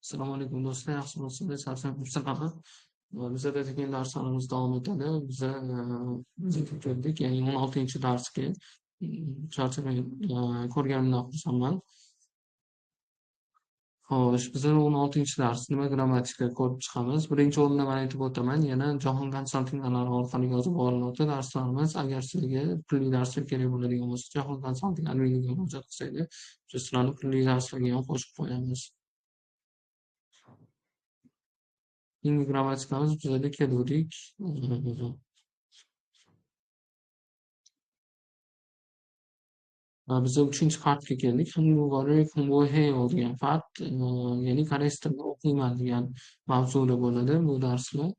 Assalomu alaykum do'stlar, yaxshimisiz? Safar bizada degan darslarimiz davom etadi. Biz keldik, ya'ni 16-darsga. Charchamay ko'rganimdan xursandman. Xo'sh, bizning 16-dars nima grammatika ko'rib chiqamiz. Birinchi o'rinda men aytib o'taman, yana jahon konsaltinglari orqali yozib olinadi darslarimiz. Agar sizga pulli darslar kerak bo'ladigan bo'lsa, jahon konsalting adminiga murojaat qilsangiz, biz sizlarni pulli darslarga ham qo'shib qo'yamiz. Keyingi grammatikamiz bizada keluvdik. Biza 3-farqga keldik. Hungary degan farq, ya'ni koreys tilida o'qiyman degan mavzuda bo'ladi bu darslar.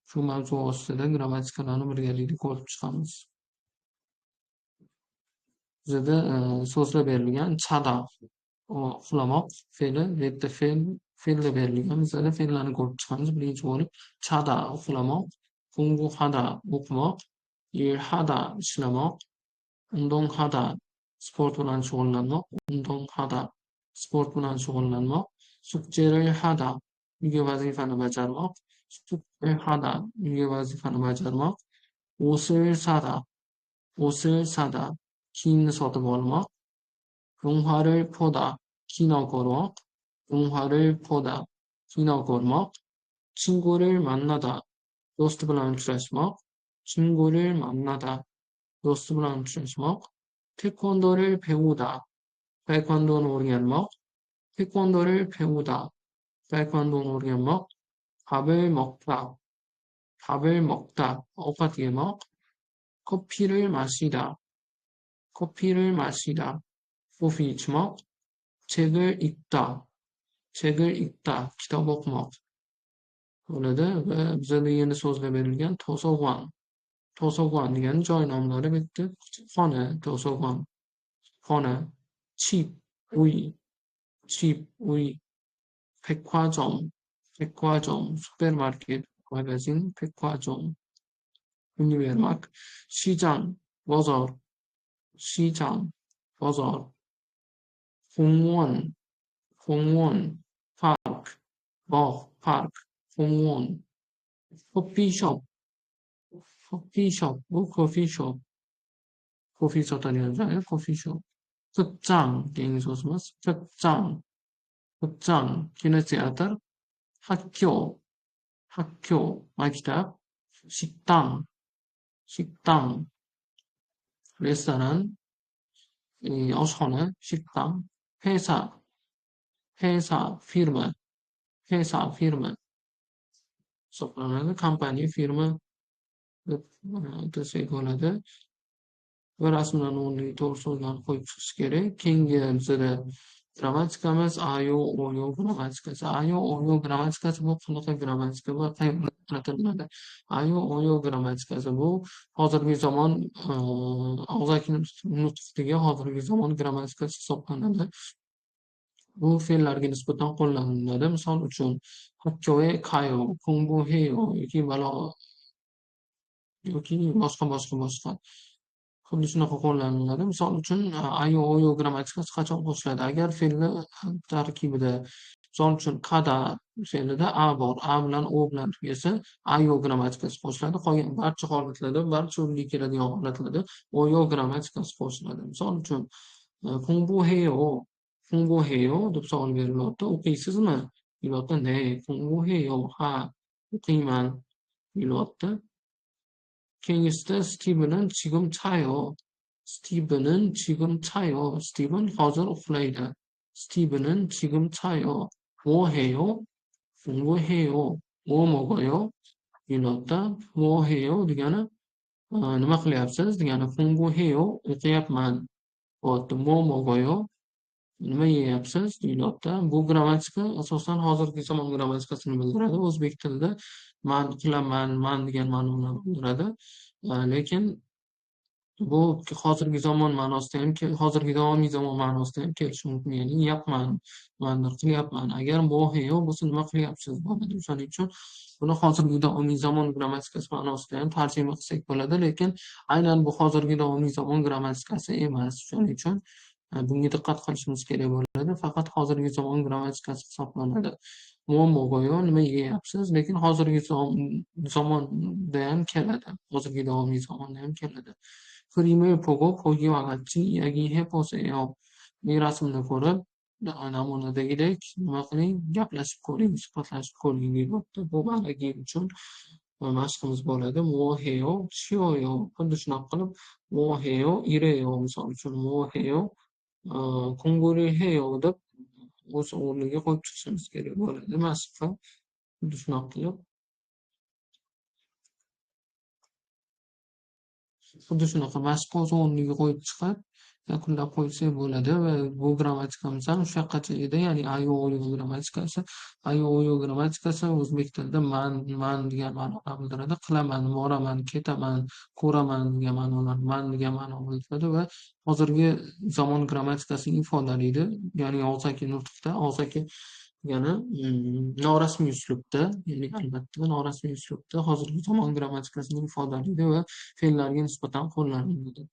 Shu mavzu ostida grammatikalarni birgalikda ko'rib chiqamiz. Bizada so'zlar berilgan. Chada uxlamoq fe'li, bu yerda fe'llar berilgan. Bizada fe'llarni ko'rib chiqamiz. Birinchi bo'lib chada uxlamoq, hada o'qimoq, hada ishlamoq, hada sport bilan shug'ullanmoq, hada sport bilan shug'ullanmoq, hada uyga vazifani bajarmoq, hada uyga vazifani bajarmoq, sada kiyimni sotib olmoq, poda kino ko'rmoq, poda kino ko'rmoq, mannada do'sti bilan uchrashmoq, mannada do'sti bilan uchrashmoq, 태권도를 배우다, taekvondoni o'rganmoq, 태권도를 배우다, taekvondoni o'rganmoq, 밥을 먹다, ovqat yemoq, 커피를 마시다, coffee ichmoq, 책을 읽다, kitob o'qimoq bo'ladi va bizada yana so'zlar berilgan. to'sog'on degani joy nomlari, bitta xona, to'sog'on xona, chip uy, 백화점 supermarket, magazin, 백화점 univermak, 시장 bozor, 공원 park, 공원, 커피숍, bu coffee shop, coffee sotadigan joy, coffee shop. 극장 keyingi so'zimiz, 극장 kinoteatr, 학교 maktab, 식당 restoran, oshxona, 식당, 회사 firma hisoblanadi, kompaniya, firma desak bo'ladi. Va rasmlarni o'rniga to'g'ri so'zlarni qo'yib chiqish kerak. Keyingi bizada grammatikamiz AYO grammatikasi. AYO grammatikasi bu qanaqa grammatika va qayerda ishlatiladi? AYO grammatikasi bu hozirgi zamon og'zaki nutqdagi hozirgi zamon grammatikasi hisoblanadi. Bu fe'llarga nisbatan qo'llaniladi. Misol uchun 학교에 가요, 공부해요 yoki boshqa xuddi shunaqa qo'llaniladi. Misol uchun AYO grammatikasi qachon qo'shiladi? Agar fe'lni tarkibida, misol uchun qada fe'lida a bor, a bilan o bilan tugasa AYO grammatikasi qo'shiladi. Qolgan barcha holatlarda, barcha o'ringa keladigan holatlarda OYO grammatikasi qo'shiladi. Misol uchun 공부해요 deb savol berilyapti. O'qiysizmi? deyilyapti. Ne, 공부해요. Ha, o'qiyman deyilyapti. Keyingisida Steven'ın 지금 차요. Steven hozir uxlaydi. Steven'ın 지금 차요. 뭐 해요? 공부해요. 뭐 먹어요? deyilyapti. 뭐 해요 degani nima qilyapsiz degani. 공부해요 o'qiyapman. 뭐 먹어요? nima yeyapsiz deyilyapti. Bu grammatika asosan hozirgi zamon grammatikasini bildiradi. O'zbek tilida man qilaman, man degan ma'noni bildiradi. Lekin bu hozirgi zamon ma'nosida ham, hozirgi davomiy zamon ma'nosida ham kelishi mumkin. Ya'ni yeyapman, nimadir qilyapman. Agar mo'heyo bo'lsa nima qilyapsiz bo'ladi. Shuning uchun buni hozirgi davomiy zamon grammatikasi ma'nosida ham tarjima qilsak bo'ladi. Lekin aynan bu hozirgi davomiy zamon grammatikasi emas. Shuning uchun Bunga diqqat qilishimiz kerak bo'ladi. Faqat hozirgi zamon grammatikasi hisoblanadi. Muammo-go'yo nima yeyapsiz, lekin hozirgi zamonda ham keladi. Hozirgi davomiy zamonda ham keladi. Prima pogo pogi vaqatchi yagi he poseyo. Bu rasmni ko'rib, namunadagidek nima qiling, gaplashib ko'ring, suhbatlashib ko'ring deyapti. Bu balagi uchun mashqimiz bo'ladi. Wo heyo, chiyoyo. Xuddi shunaqa qilib, wo heyo, ireyo misol uchun wo heyo Kongoliheyo deb o'z o'rniga qo'yib chiqishimiz kerak bo'ladi mashqqa. Xuddi shunaqa qilib xuddi shunaqa mashqqa o'z o'rniga qo'yib chiqib, yakunlab qo'ysak bo'ladi va bu grammatikamiz ham shu yoqqacha edi. Ya'ni ayo-oyo grammatikasi. Ayo-oyo grammatikasi o'zbek tilida man degan ma'noni bildiradi. Qilaman, boraman, ketaman, ko'raman degan ma'nolar, man degan ma'noni bildiradi va hozirgi zamon grammatikasini ifodalaydi. Ya'ni og'zaki nutqda, og'zaki degani norasmiy uslubda, ya'ni albatta norasmiy uslubda hozirgi zamon grammatikasini ifodalaydi va fe'llarga nisbatan qo'llaniladi.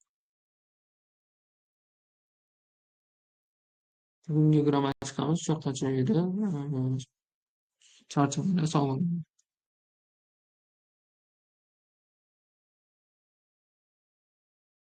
Bugungi grammatikamiz shu yoqqacha edi. Charchamayman, sog' bo'ling.